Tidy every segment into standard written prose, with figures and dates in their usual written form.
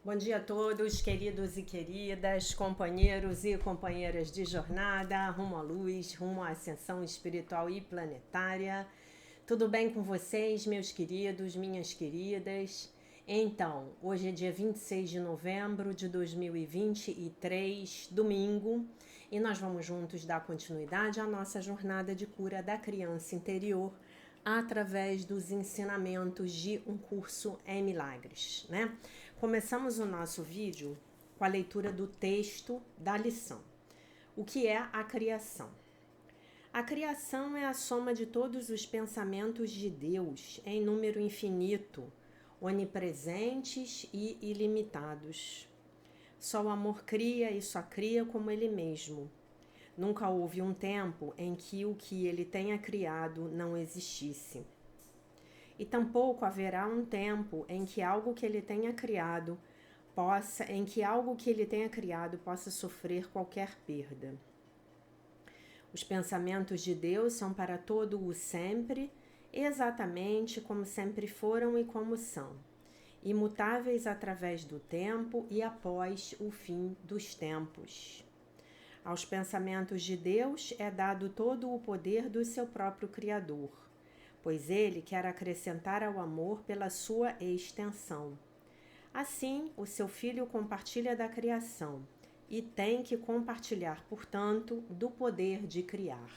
Bom dia a todos, queridos e queridas, companheiros e companheiras de jornada, rumo à luz, rumo à ascensão espiritual e planetária. Tudo bem com vocês, meus queridos, minhas queridas? Então, hoje é dia 26 de novembro de 2023, domingo, e nós vamos juntos dar continuidade à nossa jornada de cura da criança interior através dos ensinamentos de um curso em milagres, né? Começamos o nosso vídeo com a leitura do texto da lição. O que é a criação? A criação é a soma de todos os pensamentos de Deus em número infinito, onipresentes e ilimitados. Só o amor cria e só cria como ele mesmo. Nunca houve um tempo em que o que ele tenha criado não existisse. E tampouco haverá um tempo em que algo que ele tenha criado possa sofrer qualquer perda. Os pensamentos de Deus são para todo o sempre, exatamente como sempre foram e como são, imutáveis através do tempo e após o fim dos tempos. Aos pensamentos de Deus é dado todo o poder do seu próprio Criador, pois ele quer acrescentar ao amor pela sua extensão. Assim, o seu Filho compartilha da criação e tem que compartilhar, portanto, do poder de criar.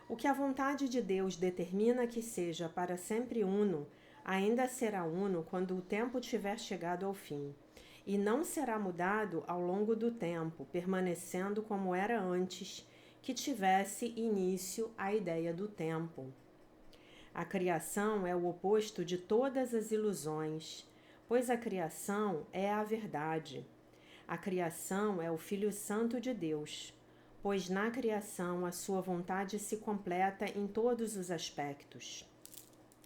O que a vontade de Deus determina que seja para sempre uno, ainda será uno quando o tempo tiver chegado ao fim, e não será mudado ao longo do tempo, permanecendo como era antes que tivesse início a ideia do tempo. A criação é o oposto de todas as ilusões, pois a criação é a verdade. A criação é o Filho Santo de Deus, pois na criação a sua vontade se completa em todos os aspectos,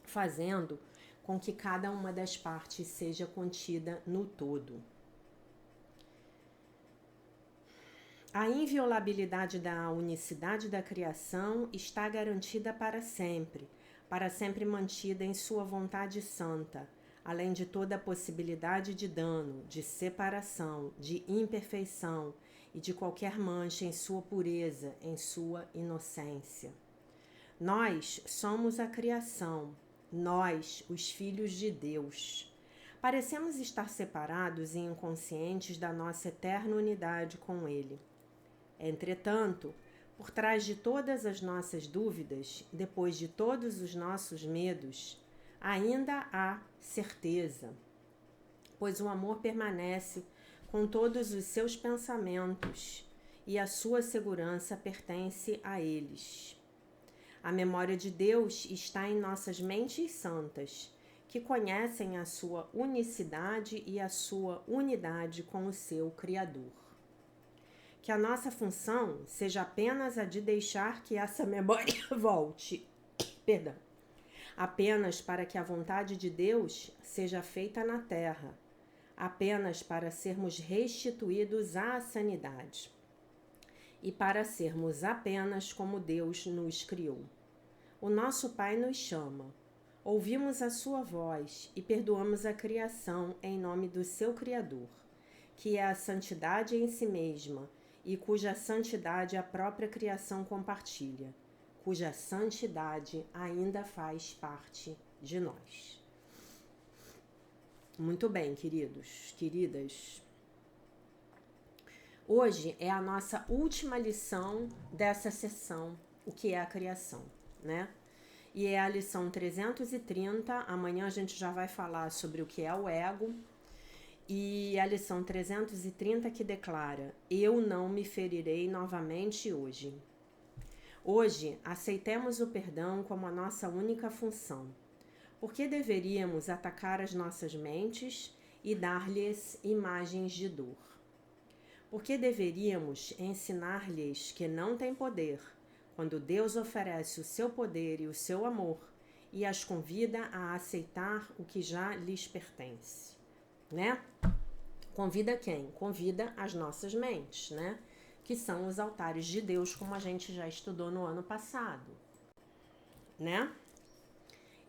fazendo com que cada uma das partes seja contida no todo. A inviolabilidade da unicidade da criação está garantida para sempre mantida em sua vontade santa, além de toda a possibilidade de dano, de separação, de imperfeição e de qualquer mancha em sua pureza, em sua inocência. Nós somos a criação, nós, os filhos de Deus. Parecemos estar separados e inconscientes da nossa eterna unidade com Ele. Entretanto, por trás de todas as nossas dúvidas, depois de todos os nossos medos, ainda há certeza, pois o amor permanece com todos os seus pensamentos e a sua segurança pertence a eles. A memória de Deus está em nossas mentes santas, que conhecem a sua unicidade e a sua unidade com o seu Criador. Que a nossa função seja apenas a de deixar que essa memória volte. Apenas para que a vontade de Deus seja feita na terra. Apenas para sermos restituídos à sanidade. E para sermos apenas como Deus nos criou. O nosso Pai nos chama. Ouvimos a sua voz e perdoamos a criação em nome do seu Criador, que é a santidade em si mesma, e cuja santidade a própria criação compartilha, cuja santidade ainda faz parte de nós. Muito bem, queridos, queridas. Hoje é a nossa última lição dessa sessão, o que é a criação, né? E é a lição 330, amanhã a gente já vai falar sobre o que é o ego. E a lição 330 que declara: eu não me ferirei novamente hoje. Hoje, aceitemos o perdão como a nossa única função. Por que deveríamos atacar as nossas mentes e dar-lhes imagens de dor? Por que deveríamos ensinar-lhes que não têm poder, quando Deus oferece o seu poder e o seu amor e as convida a aceitar o que já lhes pertence? Né? Convida quem? Convida as nossas mentes, né? Que são os altares de Deus, como a gente já estudou no ano passado, né?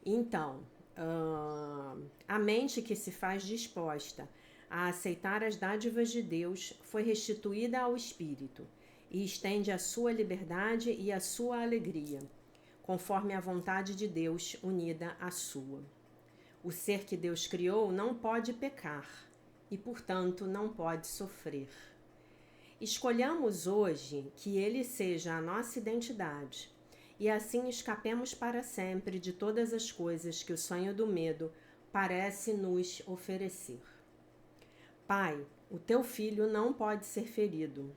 Então, a mente que se faz disposta a aceitar as dádivas de Deus, foi restituída ao Espírito e estende a sua liberdade e a sua alegria, conforme a vontade de Deus unida à sua. O ser que Deus criou não pode pecar e, portanto, não pode sofrer. Escolhamos hoje que ele seja a nossa identidade e assim escapemos para sempre de todas as coisas que o sonho do medo parece nos oferecer. Pai, o teu filho não pode ser ferido.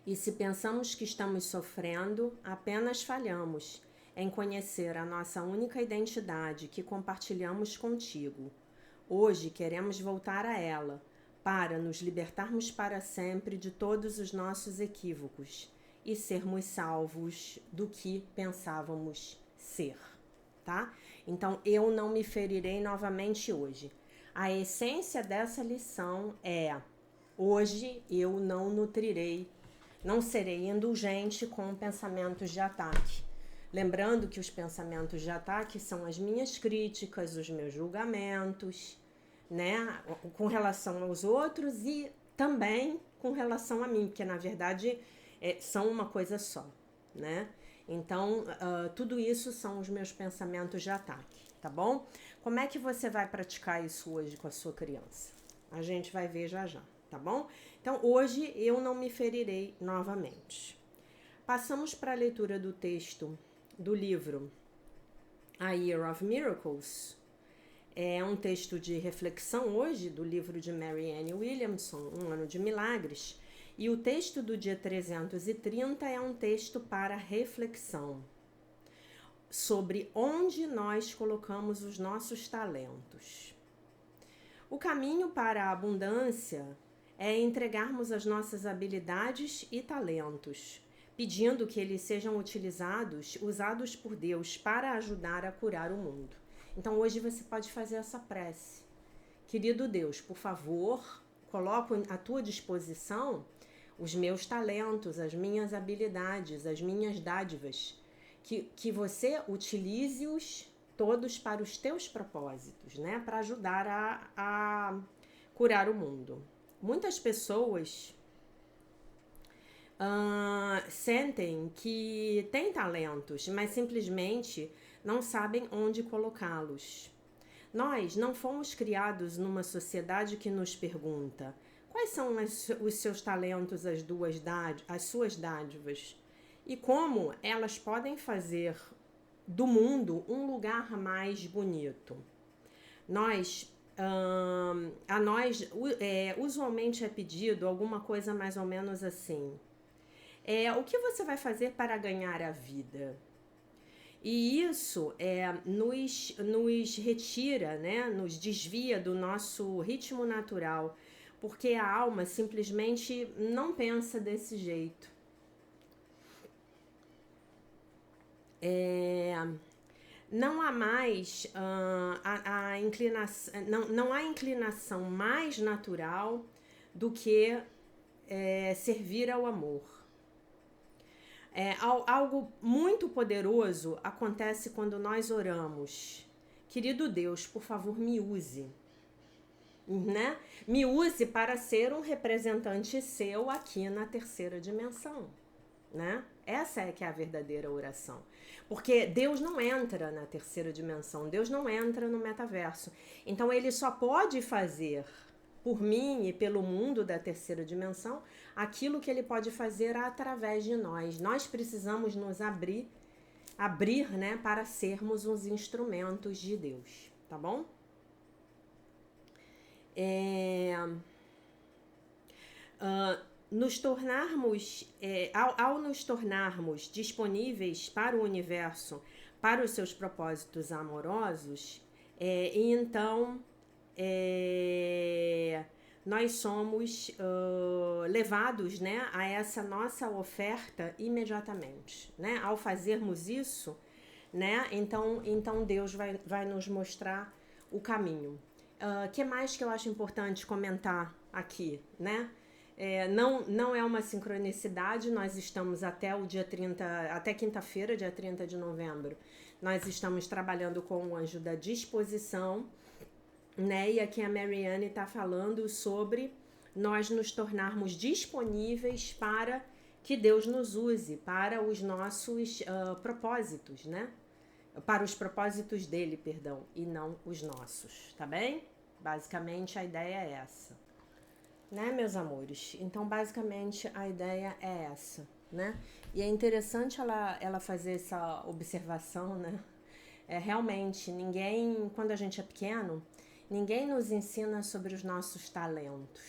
E se pensamos que estamos sofrendo, apenas falhamos em conhecer a nossa única identidade que compartilhamos contigo. Hoje queremos voltar a ela, para nos libertarmos para sempre de todos os nossos equívocos e sermos salvos do que pensávamos ser, tá? Então, eu não me ferirei novamente hoje. A essência dessa lição é: hoje eu não nutrirei, não serei indulgente com pensamentos de ataque. Lembrando que os pensamentos de ataque são as minhas críticas, os meus julgamentos, né, com relação aos outros e também com relação a mim, porque na verdade são uma coisa só, né? Então, tudo isso são os meus pensamentos de ataque, tá bom? Como é que você vai praticar isso hoje com a sua criança? A gente vai ver já já, tá bom? Então, hoje eu não me ferirei novamente. Passamos para a leitura do texto do livro A Year of Miracles. É um texto de reflexão hoje do livro de Marianne Williamson, Um Ano de Milagres. E o texto do dia 330 é um texto para reflexão sobre onde nós colocamos os nossos talentos. O caminho para a abundância é entregarmos as nossas habilidades e talentos, pedindo que eles sejam usados por Deus para ajudar a curar o mundo. Então hoje você pode fazer essa prece. Querido Deus, por favor, coloco à tua disposição os meus talentos, as minhas habilidades, as minhas dádivas, que você utilize-os todos para os teus propósitos, né? Para ajudar a curar o mundo. Muitas pessoas sentem que têm talentos, mas simplesmente não sabem onde colocá-los. Nós não fomos criados numa sociedade que nos pergunta: quais são os seus talentos, as suas dádivas? E como elas podem fazer do mundo um lugar mais bonito? A nós usualmente é pedido alguma coisa mais ou menos assim: o que você vai fazer para ganhar a vida? E isso nos retira, né? Nos desvia do nosso ritmo natural, porque a alma simplesmente não pensa desse jeito. Não há mais a inclinação, não há inclinação mais natural do que servir ao amor. Algo muito poderoso acontece quando nós oramos: querido Deus, por favor, me use. Né? Me use para ser um representante seu aqui na terceira dimensão, né? Essa é que é a verdadeira oração. Porque Deus não entra na terceira dimensão, Deus não entra no metaverso. Então ele só pode fazer por mim e pelo mundo da terceira dimensão aquilo que ele pode fazer através de nós. Nós precisamos nos abrir, né, para sermos os instrumentos de Deus, tá bom? Ao nos tornarmos disponíveis para o universo, para os seus propósitos amorosos, então nós somos levados, né, a essa nossa oferta imediatamente, né? Ao fazermos isso, né, então Deus vai nos mostrar o caminho. Que mais que eu acho importante comentar aqui, né? Não é uma sincronicidade. Nós estamos até o dia 30, até quinta-feira, dia 30 de novembro, nós estamos trabalhando com o anjo da disposição, né? E aqui a Marianne está falando sobre nós nos tornarmos disponíveis para que Deus nos use para os nossos propósitos, né? Para os propósitos dele, perdão, e não os nossos, tá bem? Basicamente a ideia é essa, né, meus amores? Então, basicamente a ideia é essa, né? E é interessante ela fazer essa observação, né? Realmente, ninguém, quando a gente é pequeno, ninguém nos ensina sobre os nossos talentos,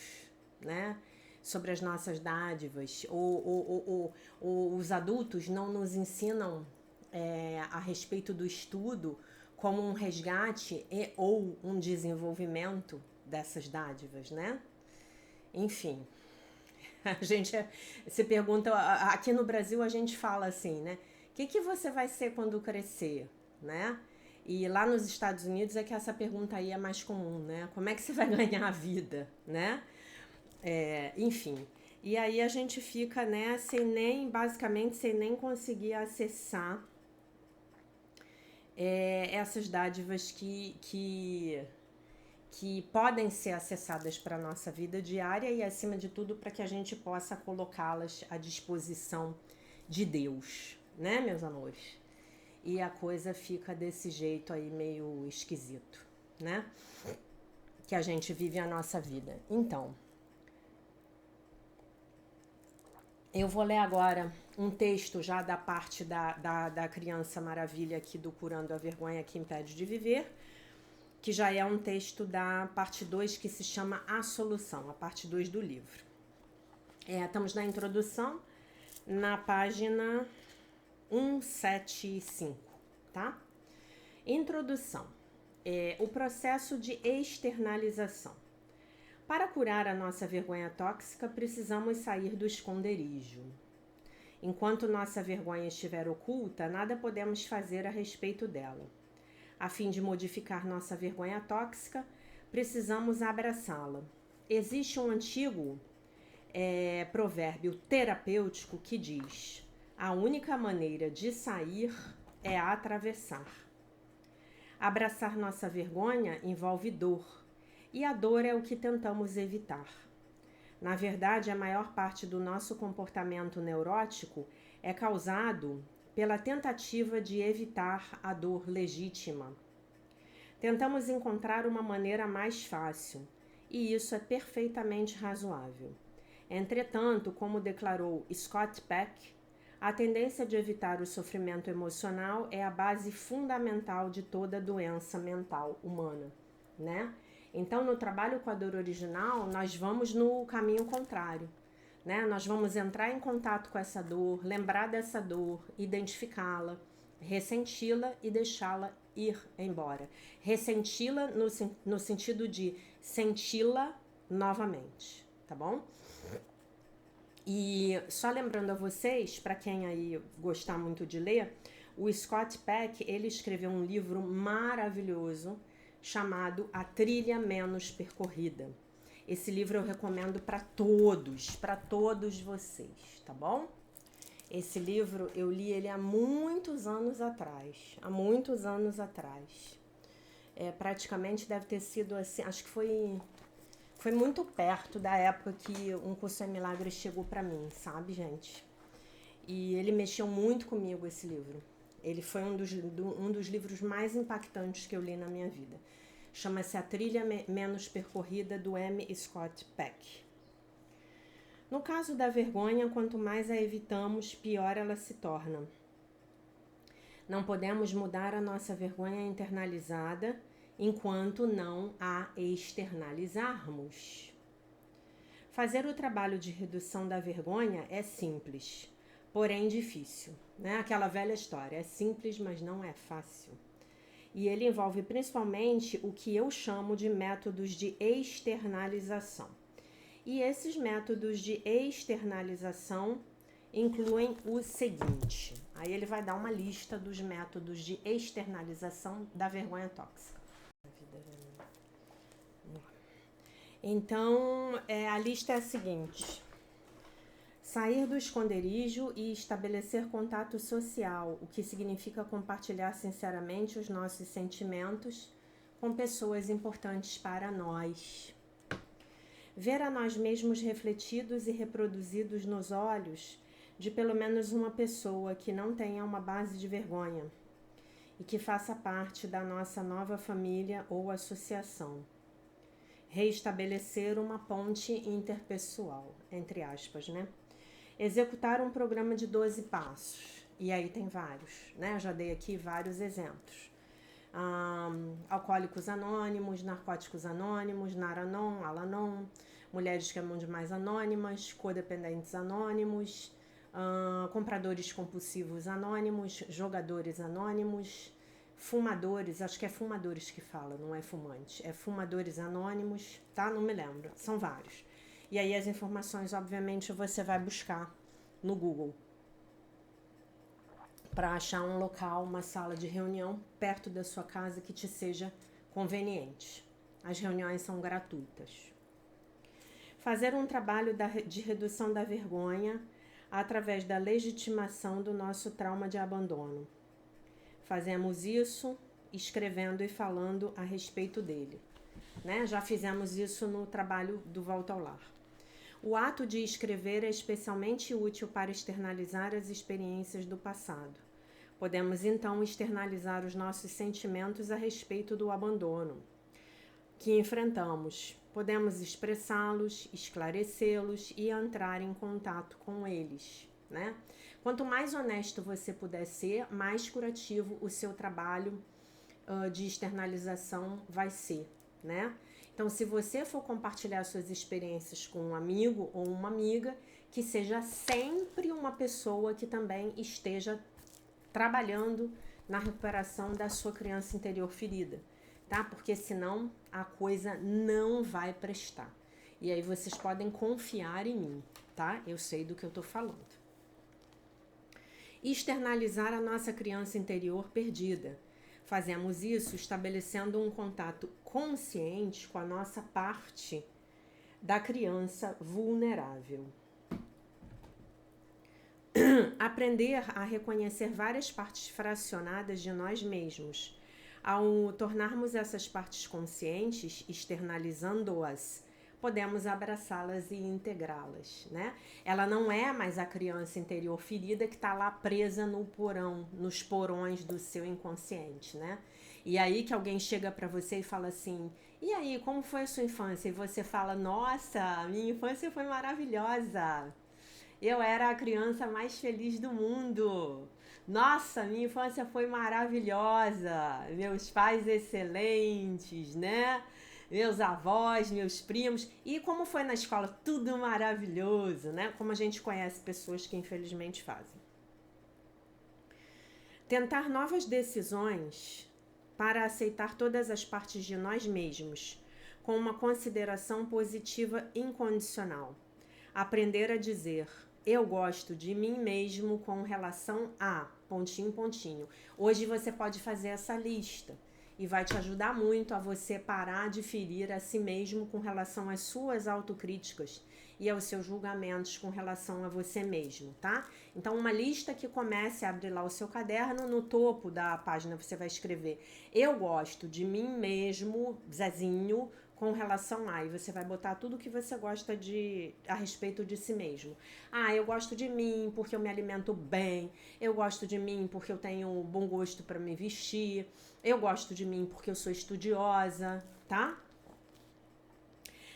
né? Sobre as nossas dádivas. Ou os adultos não nos ensinam a respeito do estudo como um resgate ou um desenvolvimento dessas dádivas, né? Enfim, a gente se pergunta, aqui no Brasil a gente fala assim, né? O que você vai ser quando crescer, né? E lá nos Estados Unidos é que essa pergunta aí é mais comum, né? Como é que você vai ganhar a vida, né? Enfim, e aí a gente fica, né, basicamente, sem nem conseguir acessar essas dádivas que podem ser acessadas para a nossa vida diária e, acima de tudo, para que a gente possa colocá-las à disposição de Deus, né, meus amores? E a coisa fica desse jeito aí meio esquisito, né? Que a gente vive a nossa vida. Então, eu vou ler agora um texto já da parte da Criança Maravilha aqui do Curando a Vergonha que Impede de Viver, que já é um texto da parte 2 que se chama A Solução, a parte 2 do livro. Estamos na introdução, na página 175, tá? Introdução. O processo de externalização. Para curar a nossa vergonha tóxica, precisamos sair do esconderijo. Enquanto nossa vergonha estiver oculta, nada podemos fazer a respeito dela. A fim de modificar nossa vergonha tóxica, precisamos abraçá-la. Existe um antigo provérbio terapêutico que diz: a única maneira de sair é atravessar. Abraçar nossa vergonha envolve dor, e a dor é o que tentamos evitar. Na verdade, a maior parte do nosso comportamento neurótico é causado pela tentativa de evitar a dor legítima. Tentamos encontrar uma maneira mais fácil, e isso é perfeitamente razoável. Entretanto, como declarou Scott Peck, a tendência de evitar o sofrimento emocional é a base fundamental de toda doença mental humana, né? Então, no trabalho com a dor original, nós vamos no caminho contrário, né? Nós vamos entrar em contato com essa dor, lembrar dessa dor, identificá-la, ressenti-la e deixá-la ir embora. Ressenti-la no sentido de senti-la novamente, tá bom? E só lembrando a vocês, para quem aí gostar muito de ler, o Scott Peck, ele escreveu um livro maravilhoso chamado A Trilha Menos Percorrida. Esse livro eu recomendo para todos vocês, tá bom? Esse livro eu li ele há muitos anos atrás, praticamente deve ter sido assim, acho que foi muito perto da época que Um Curso em Milagres chegou pra mim, sabe, gente? E ele mexeu muito comigo, esse livro. Ele foi um dos livros mais impactantes que eu li na minha vida. Chama-se A Trilha Menos Percorrida, do M. Scott Peck. No caso da vergonha, quanto mais a evitamos, pior ela se torna. Não podemos mudar a nossa vergonha internalizada enquanto não a externalizarmos. Fazer o trabalho de redução da vergonha é simples, porém difícil, né? Aquela velha história, é simples, mas não é fácil. E ele envolve principalmente o que eu chamo de métodos de externalização. E esses métodos de externalização incluem o seguinte. Aí ele vai dar uma lista dos métodos de externalização da vergonha tóxica. Então, a lista é a seguinte: sair do esconderijo e estabelecer contato social, o que significa compartilhar sinceramente os nossos sentimentos com pessoas importantes para nós. Ver a nós mesmos refletidos e reproduzidos nos olhos de pelo menos uma pessoa que não tenha uma base de vergonha e que faça parte da nossa nova família ou associação. Reestabelecer uma ponte interpessoal, entre aspas, né? Executar um programa de 12 passos. E aí tem vários, né? Eu já dei aqui vários exemplos. Alcoólicos Anônimos, Narcóticos Anônimos, Naranon, Alanon, Mulheres que Amam Demais Anônimas, Codependentes Anônimos, Compradores Compulsivos Anônimos, Jogadores Anônimos, Fumadores, acho que é fumadores que fala, não é fumante, é Fumadores Anônimos, tá? Não me lembro, são vários. E aí as informações, obviamente, você vai buscar no Google para achar um local, uma sala de reunião perto da sua casa que te seja conveniente. As reuniões são gratuitas. Fazer um trabalho de redução da vergonha através da legitimação do nosso trauma de abandono. Fazemos isso escrevendo e falando a respeito dele, né? Já fizemos isso no trabalho do Volta ao Lar. O ato de escrever é especialmente útil para externalizar as experiências do passado. Podemos então externalizar os nossos sentimentos a respeito do abandono que enfrentamos. Podemos expressá-los, esclarecê-los e entrar em contato com eles, né? Quanto mais honesto você puder ser, mais curativo o seu trabalho de externalização vai ser, né? Então, se você for compartilhar suas experiências com um amigo ou uma amiga, que seja sempre uma pessoa que também esteja trabalhando na recuperação da sua criança interior ferida, tá? Porque senão a coisa não vai prestar. E aí vocês podem confiar em mim, tá? Eu sei do que eu tô falando. Externalizar a nossa criança interior perdida. Fazemos isso estabelecendo um contato consciente com a nossa parte da criança vulnerável. Aprender a reconhecer várias partes fracionadas de nós mesmos. Ao tornarmos essas partes conscientes, externalizando-as, podemos abraçá-las e integrá-las, né? Ela não é mais a criança interior ferida que está lá presa no porão, nos porões do seu inconsciente, né? E aí que alguém chega para você e fala assim, e aí, como foi a sua infância? E você fala, nossa, minha infância foi maravilhosa. Eu era a criança mais feliz do mundo. Nossa, minha infância foi maravilhosa. Meus pais excelentes, né? Meus avós, meus primos. E como foi na escola? Tudo maravilhoso, né? Como a gente conhece pessoas que infelizmente fazem. Tentar novas decisões para aceitar todas as partes de nós mesmos, com uma consideração positiva incondicional. Aprender a dizer, eu gosto de mim mesmo com relação a... pontinho. Hoje você pode fazer essa lista e vai te ajudar muito a você parar de ferir a si mesmo com relação às suas autocríticas e aos seus julgamentos com relação a você mesmo, tá? Então, uma lista que comece a abrir lá o seu caderno, no topo da página você vai escrever eu gosto de mim mesmo, Zezinho, com relação a, e você vai botar tudo que você gosta a respeito de si mesmo. Eu gosto de mim porque eu me alimento bem, eu gosto de mim porque eu tenho bom gosto para me vestir, eu gosto de mim porque eu sou estudiosa, tá?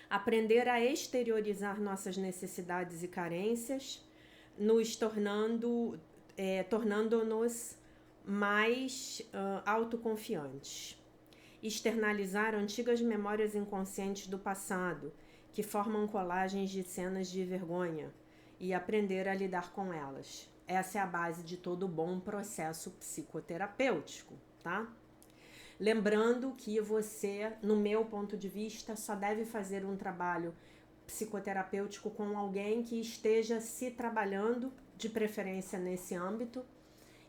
Aprender a exteriorizar nossas necessidades e carências, nos tornando-nos mais autoconfiantes. Externalizar antigas memórias inconscientes do passado, que formam colagens de cenas de vergonha, e aprender a lidar com elas. Essa é a base de todo bom processo psicoterapêutico, tá? Lembrando que você, no meu ponto de vista, só deve fazer um trabalho psicoterapêutico com alguém que esteja se trabalhando, de preferência nesse âmbito,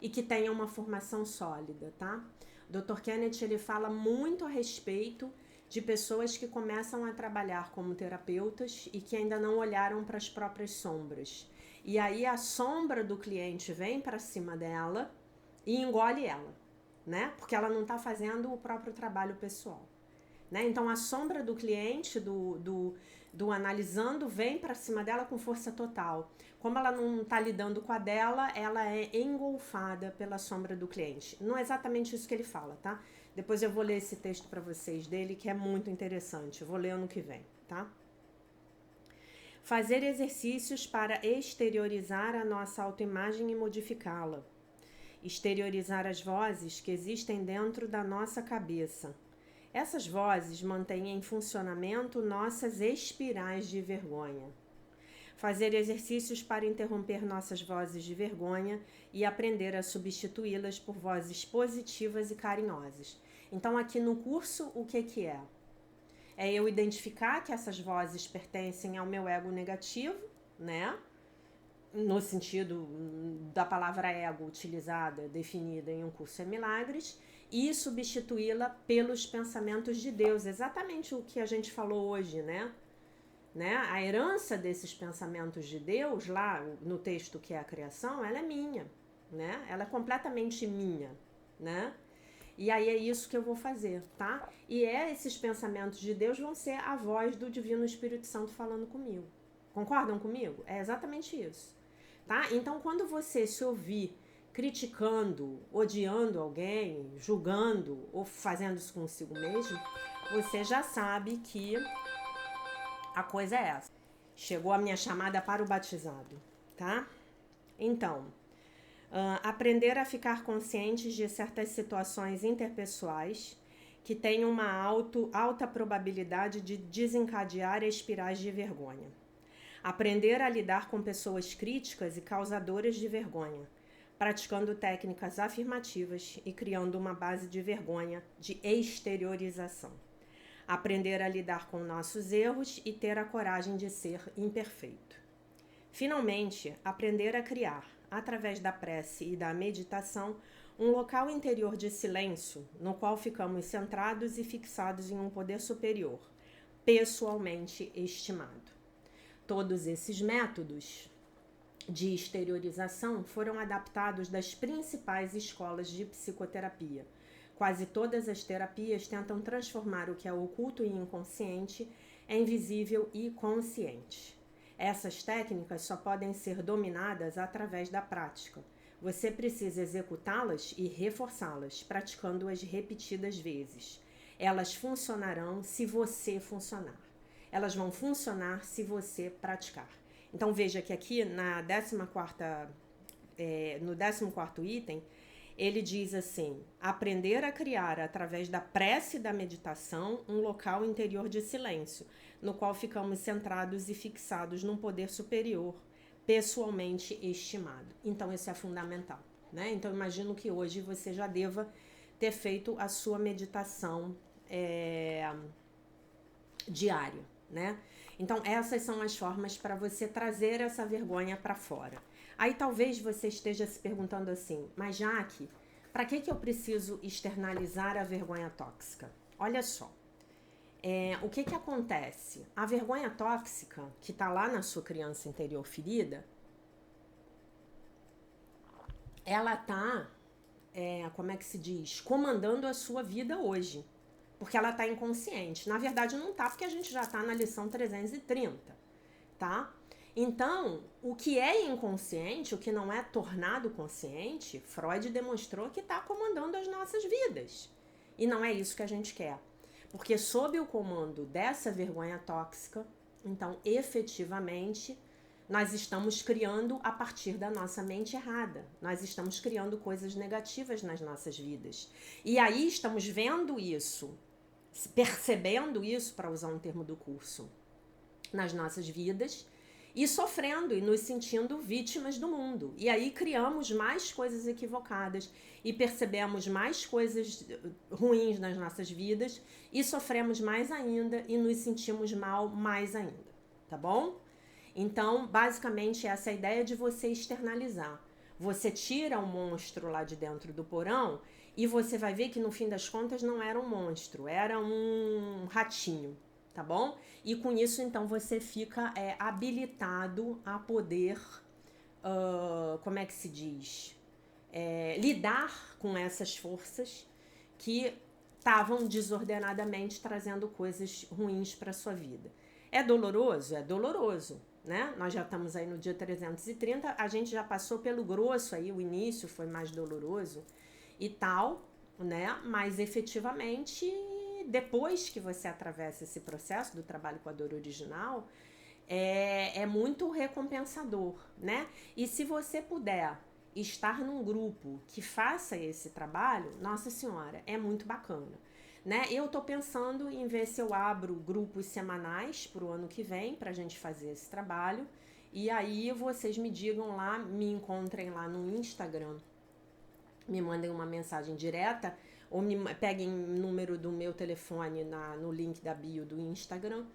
e que tenha uma formação sólida, tá? Dr. Kenneth, ele fala muito a respeito de pessoas que começam a trabalhar como terapeutas e que ainda não olharam para as próprias sombras. E aí a sombra do cliente vem para cima dela e engole ela, né? Porque ela não está fazendo o próprio trabalho pessoal. né? Então a sombra do cliente, do analisando, vem para cima dela com força total. Como ela não está lidando com a dela, ela é engolfada pela sombra do cliente. Não é exatamente isso que ele fala, tá? Depois eu vou ler esse texto para vocês dele, que é muito interessante. Eu vou ler ano que vem, tá? Fazer exercícios para exteriorizar a nossa autoimagem e modificá-la. Exteriorizar as vozes que existem dentro da nossa cabeça. Essas vozes mantêm em funcionamento nossas espirais de vergonha. Fazer exercícios para interromper nossas vozes de vergonha e aprender a substituí-las por vozes positivas e carinhosas. Então, aqui no curso, o que é? É eu identificar que essas vozes pertencem ao meu ego negativo, né? No sentido da palavra ego utilizada, definida em Um Curso em Milagres, e substituí-la pelos pensamentos de Deus, exatamente o que a gente falou hoje, né? A herança desses pensamentos de Deus, lá no texto que é a criação, ela é minha, né? Ela é completamente minha, né? E aí é isso que eu vou fazer, tá? E esses pensamentos de Deus vão ser a voz do Divino Espírito Santo falando comigo. Concordam comigo? É exatamente isso, tá? Então, quando você se ouvir criticando, odiando alguém, julgando ou fazendo isso consigo mesmo, você já sabe que a coisa é essa. Chegou a minha chamada para o batizado, tá? Então, aprender a ficar conscientes de certas situações interpessoais que têm uma alta probabilidade de desencadear espirais de vergonha. Aprender a lidar com pessoas críticas e causadoras de vergonha, praticando técnicas afirmativas e criando uma base de vergonha de exteriorização. Aprender a lidar com nossos erros e ter a coragem de ser imperfeito. Finalmente, aprender a criar, através da prece e da meditação, um local interior de silêncio no qual ficamos centrados e fixados em um poder superior, pessoalmente estimado. Todos esses métodos de exteriorização foram adaptados das principais escolas de psicoterapia. Quase todas as terapias tentam transformar o que é oculto e inconsciente em visível e consciente. Essas técnicas só podem ser dominadas através da prática. Você precisa executá-las e reforçá-las, praticando-as repetidas vezes. Elas funcionarão se você funcionar. Elas vão funcionar se você praticar. Então veja que aqui na no 14º item, ele diz assim: aprender a criar através da prece e da meditação um local interior de silêncio, no qual ficamos centrados e fixados num poder superior, pessoalmente estimado. Então isso é fundamental, né? Então imagino que hoje você já deva ter feito a sua meditação diária, né? Então essas são as formas para você trazer essa vergonha para fora. Aí talvez você esteja se perguntando assim: mas Jaque, para que eu preciso externalizar a vergonha tóxica? Olha só, o que acontece? A vergonha tóxica que está lá na sua criança interior ferida, ela está, como é que se diz? Comandando a sua vida hoje. Porque ela está inconsciente. Na verdade não está, porque a gente já está na lição 330, tá? Então, o que é inconsciente, o que não é tornado consciente, Freud demonstrou que está comandando as nossas vidas. E não é isso que a gente quer. Porque sob o comando dessa vergonha tóxica, então, efetivamente, nós estamos criando a partir da nossa mente errada. Nós estamos criando coisas negativas nas nossas vidas. E aí estamos vendo isso, percebendo isso, para usar um termo do curso, nas nossas vidas, e sofrendo e nos sentindo vítimas do mundo. E aí criamos mais coisas equivocadas e percebemos mais coisas ruins nas nossas vidas e sofremos mais ainda e nos sentimos mal mais ainda, tá bom? Então, basicamente, essa é a ideia de você externalizar. Você tira um monstro lá de dentro do porão e você vai ver que no fim das contas não era um monstro, era um ratinho, tá bom? E com isso, então, você fica habilitado a poder, como é que se diz? Lidar com essas forças que estavam desordenadamente trazendo coisas ruins para sua vida. É doloroso? É doloroso, né? Nós já estamos aí no dia 330, a gente já passou pelo grosso aí, o início foi mais doloroso e tal, né? Mas efetivamente, depois que você atravessa esse processo do trabalho com a dor original, é muito recompensador, né? E se você puder estar num grupo que faça esse trabalho, nossa senhora, é muito bacana, né? Eu tô pensando em ver se eu abro grupos semanais pro ano que vem pra gente fazer esse trabalho. E aí vocês me digam lá, me encontrem lá no Instagram, me mandem uma mensagem direta ou peguem o número do meu telefone no link da bio do Instagram,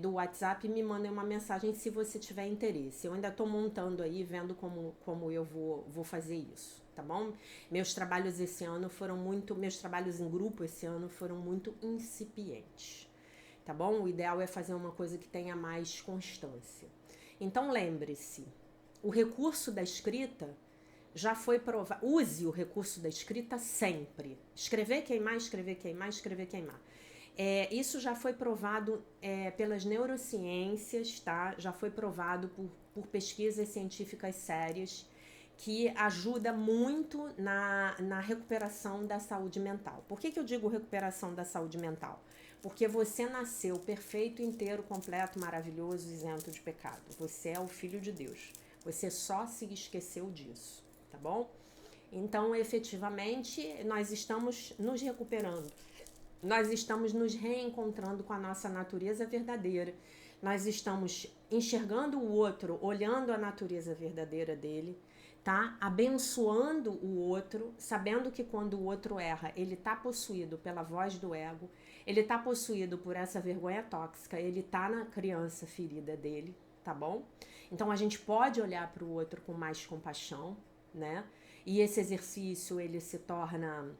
do WhatsApp, e me mandem uma mensagem se você tiver interesse. Eu ainda estou montando aí, vendo como eu vou fazer isso, tá bom? Meus trabalhos em grupo esse ano foram muito incipientes, tá bom? O ideal é fazer uma coisa que tenha mais constância. Então lembre-se, o recurso da escrita já foi provado. Use o recurso da escrita sempre. Escrever, queimar, escrever, queimar, escrever, queimar. Isso já foi provado pelas neurociências, tá? Já foi provado por pesquisas científicas sérias, que ajuda muito na recuperação da saúde mental. Por que eu digo recuperação da saúde mental? Porque você nasceu perfeito, inteiro, completo, maravilhoso, isento de pecado. Você é o Filho de Deus. Você só se esqueceu disso, tá bom? Então, efetivamente, nós estamos nos recuperando. Nós estamos nos reencontrando com a nossa natureza verdadeira. Nós estamos enxergando o outro, olhando a natureza verdadeira dele, tá? Abençoando o outro, sabendo que quando o outro erra, ele tá possuído pela voz do ego, ele tá possuído por essa vergonha tóxica, ele tá na criança ferida dele, tá bom? Então a gente pode olhar para o outro com mais compaixão, né? E esse exercício, ele se torna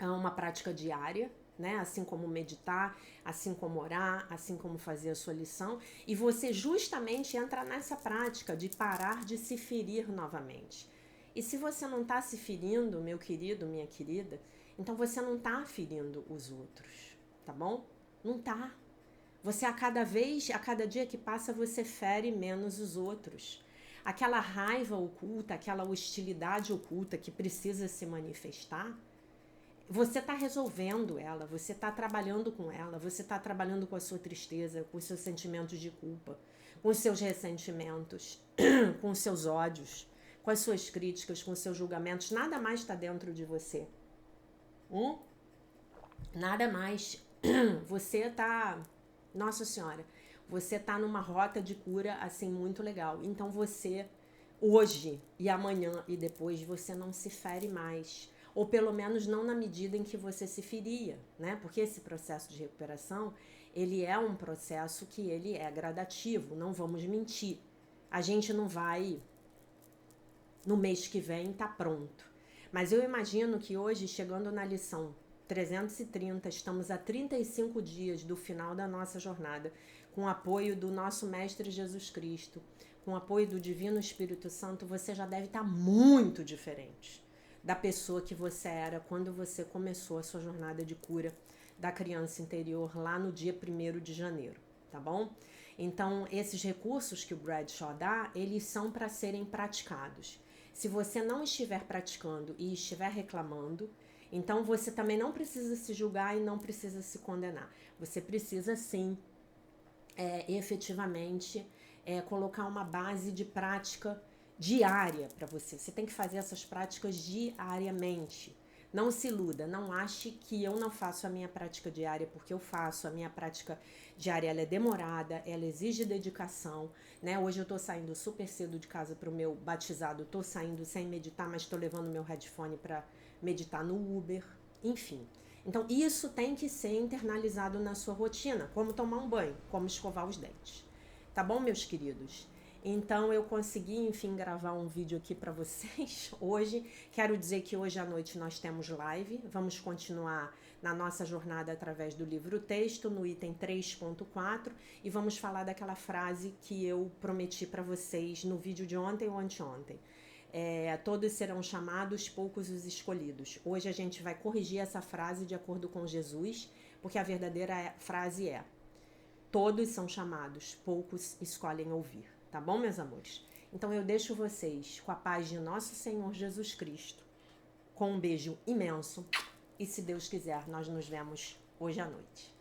uma prática diária, né? Assim como meditar, assim como orar, assim como fazer a sua lição. E você justamente entra nessa prática de parar de se ferir novamente. E se você não está se ferindo, meu querido, minha querida, então você não está ferindo os outros, tá bom? Não tá. Você a cada dia que passa, você fere menos os outros. Aquela raiva oculta, aquela hostilidade oculta que precisa se manifestar, você está resolvendo ela, você está trabalhando com ela, você está trabalhando com a sua tristeza, com os seus sentimentos de culpa, com os seus ressentimentos, com os seus ódios, com as suas críticas, com os seus julgamentos. Nada mais está dentro de você. Nada mais. Você está... Nossa Senhora, você está numa rota de cura assim muito legal. Então você, hoje e amanhã e depois, você não se fere mais. Ou pelo menos não na medida em que você se feria, né? Porque esse processo de recuperação, ele é um processo que ele é gradativo, não vamos mentir. A gente não vai, no mês que vem, tá pronto. Mas eu imagino que hoje, chegando na lição 330, estamos a 35 dias do final da nossa jornada, com o apoio do nosso Mestre Jesus Cristo, com o apoio do Divino Espírito Santo, você já deve estar muito diferente da pessoa que você era quando você começou a sua jornada de cura da criança interior lá no dia 1º de janeiro, tá bom? Então, esses recursos que o Bradshaw dá, eles são para serem praticados. Se você não estiver praticando e estiver reclamando, então você também não precisa se julgar e não precisa se condenar. Você precisa sim, efetivamente, colocar uma base de prática diária para você. Você tem que fazer essas práticas diariamente. Não se iluda, não ache que eu não faço a minha prática diária, porque eu faço. A minha prática diária, ela é demorada, ela exige dedicação, né? Hoje eu tô saindo super cedo de casa pro meu batizado, tô saindo sem meditar, mas tô levando meu headphone para meditar no Uber, enfim. Então isso tem que ser internalizado na sua rotina, como tomar um banho, como escovar os dentes. Tá bom, meus queridos? Então eu consegui, enfim, gravar um vídeo aqui para vocês hoje. Quero dizer que hoje à noite nós temos live. Vamos continuar na nossa jornada através do livro texto, no item 3.4, e vamos falar daquela frase que eu prometi para vocês no vídeo de ontem ou anteontem. Todos serão chamados, poucos os escolhidos. Hoje a gente vai corrigir essa frase de acordo com Jesus, porque a verdadeira frase é: todos são chamados, poucos escolhem ouvir. Tá bom, meus amores? Então eu deixo vocês com a paz de nosso Senhor Jesus Cristo, com um beijo imenso, e se Deus quiser, nós nos vemos hoje à noite.